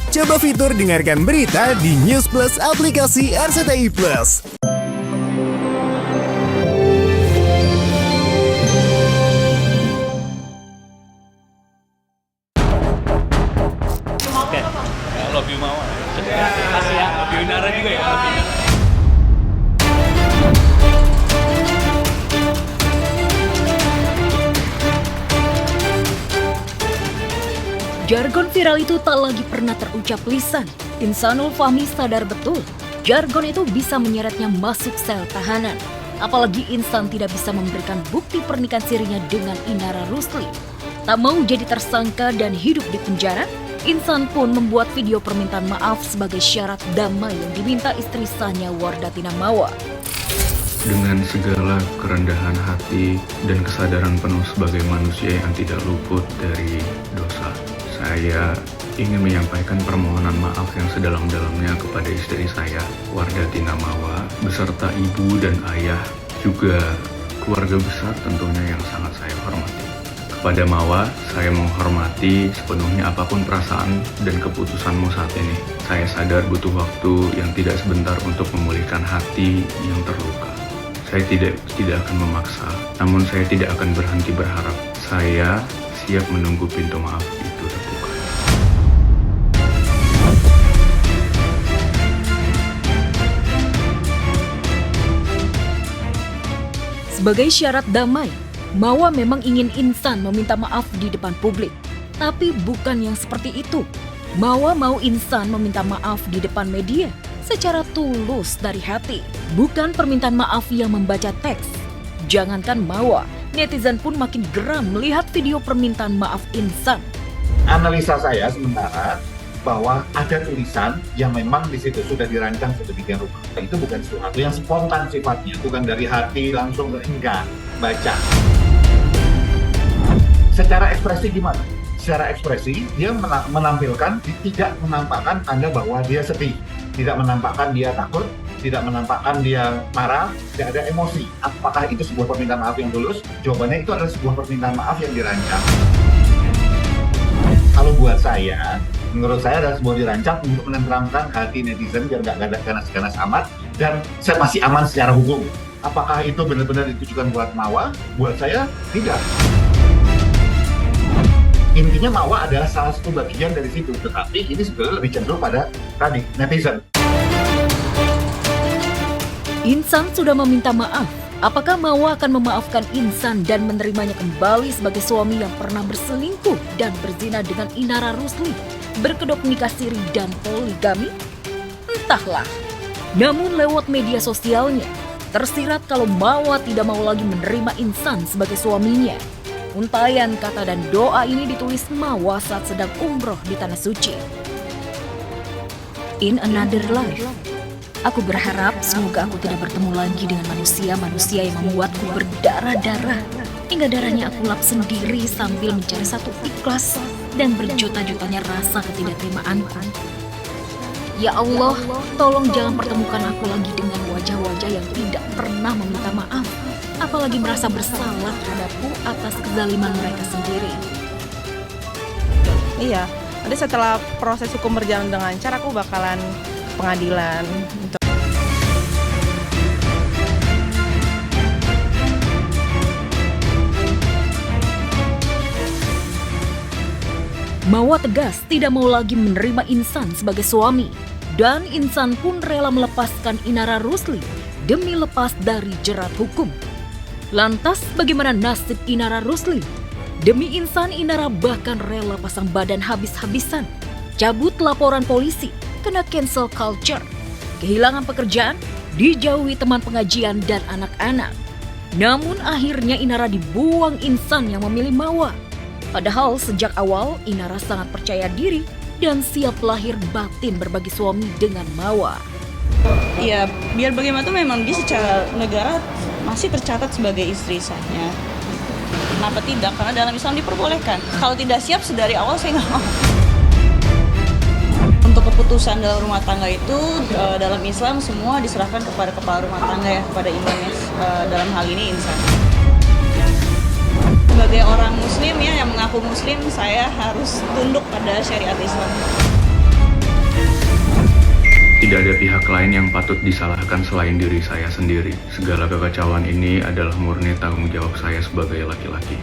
Coba fitur dengarkan berita di News Plus aplikasi RCTI Plus. Oke, love you Mawar. Kasih ya, love you Nara juga ya. Jargon viral itu tak lagi pernah terucap lisan. Insanul Fahmi sadar betul, jargon itu bisa menyeretnya masuk sel tahanan. Apalagi Insan tidak bisa memberikan bukti pernikahan sirinya dengan Inara Rusli. Tak mau jadi tersangka dan hidup di penjara, Insan pun membuat video permintaan maaf sebagai syarat damai yang diminta istri sahnya Wardatina Mawa. Dengan segala kerendahan hati dan kesadaran penuh sebagai manusia yang tidak luput dari dosa, saya ingin menyampaikan permohonan maaf yang sedalam-dalamnya kepada istri saya, Wardatina Mawa, beserta ibu dan ayah, juga keluarga besar tentunya yang sangat saya hormati. Kepada Mawa, saya menghormati sepenuhnya apapun perasaan dan keputusanmu saat ini. Saya sadar butuh waktu yang tidak sebentar untuk memulihkan hati yang terluka. Saya tidak akan memaksa, namun saya tidak akan berhenti berharap. Saya siap menunggu pintu maaf itu terbuka. Sebagai syarat damai, Mawa memang ingin Insan meminta maaf di depan publik. Tapi bukan yang seperti itu. Mawa mau Insan meminta maaf di depan media secara tulus dari hati. Bukan permintaan maaf yang membaca teks. Jangankan Mawa, netizen pun makin geram melihat video permintaan maaf Insan. Analisa saya sementara bahwa ada tulisan yang memang di situ sudah dirancang sedemikian rupa. Itu bukan sesuatu yang spontan sifatnya, bukan dari hati langsung enggak baca. Secara ekspresi gimana? Secara ekspresi dia menampilkan, tidak menampakkan tanda bahwa dia sedih, tidak menampakkan dia takut, tidak menampakkan dia marah, tidak ada emosi. Apakah itu sebuah permintaan maaf yang tulus? Jawabannya itu adalah sebuah permintaan maaf yang dirancang. Kalau buat saya, menurut saya adalah sebuah dirancang untuk menenteramkan hati netizen biar nggak ganas-ganas amat, dan saya masih aman secara hukum. Apakah itu benar-benar ditujukan buat Mawa? Buat saya, tidak. Intinya Mawa adalah salah satu bagian dari situ, tetapi ini sebenarnya lebih cenderung pada tadi, netizen. Insan sudah meminta maaf. Apakah Mawa akan memaafkan Insan dan menerimanya kembali sebagai suami yang pernah berselingkuh dan berzina dengan Inara Rusli, berkedok nikah siri dan poligami? Entahlah. Namun lewat media sosialnya, tersirat kalau Mawa tidak mau lagi menerima Insan sebagai suaminya. Untayan kata dan doa ini ditulis Mawa saat sedang umroh di Tanah Suci. In another life, aku berharap semoga aku tidak bertemu lagi dengan manusia-manusia yang membuatku berdarah-darah. Hingga darahnya aku lap sendiri sambil mencari satu ikhlas dan berjuta-jutanya rasa ketidakterimaanku. Ya Allah, tolong jangan pertemukan aku lagi dengan wajah-wajah yang tidak pernah meminta maaf, apalagi merasa bersalah terhadapku atas kezaliman mereka sendiri. Iya, nanti setelah proses hukum berjalan dengan lancar, aku bakalan pengadilan. Mawa tegas tidak mau lagi menerima Insan sebagai suami. Dan Insan pun rela melepaskan Inara Rusli demi lepas dari jerat hukum. Lantas bagaimana nasib Inara Rusli? Demi Insan, Inara bahkan rela pasang badan habis-habisan. Cabut laporan polisi, kena cancel culture. Kehilangan pekerjaan, dijauhi teman pengajian dan anak-anak. Namun akhirnya Inara dibuang Insan yang memilih Mawa. Padahal sejak awal Inara sangat percaya diri dan siap lahir batin berbagi suami dengan Mawa. Iya, biar bagaimanapun memang dia secara negara masih tercatat sebagai istri sahnya. Kenapa tidak? Karena dalam Islam diperbolehkan. Kalau tidak siap sedari awal saya nggak mau. Untuk keputusan dalam rumah tangga itu dalam Islam semua diserahkan kepada kepala rumah tangga ya, kepada imamnya, dalam hal ini Insan. Sebagai orang muslim ya yang mengaku muslim, saya harus tunduk pada syariat Islam. Tidak ada pihak lain yang patut disalahkan selain diri saya sendiri. Segala kekacauan ini adalah murni tanggung jawab saya sebagai laki-laki.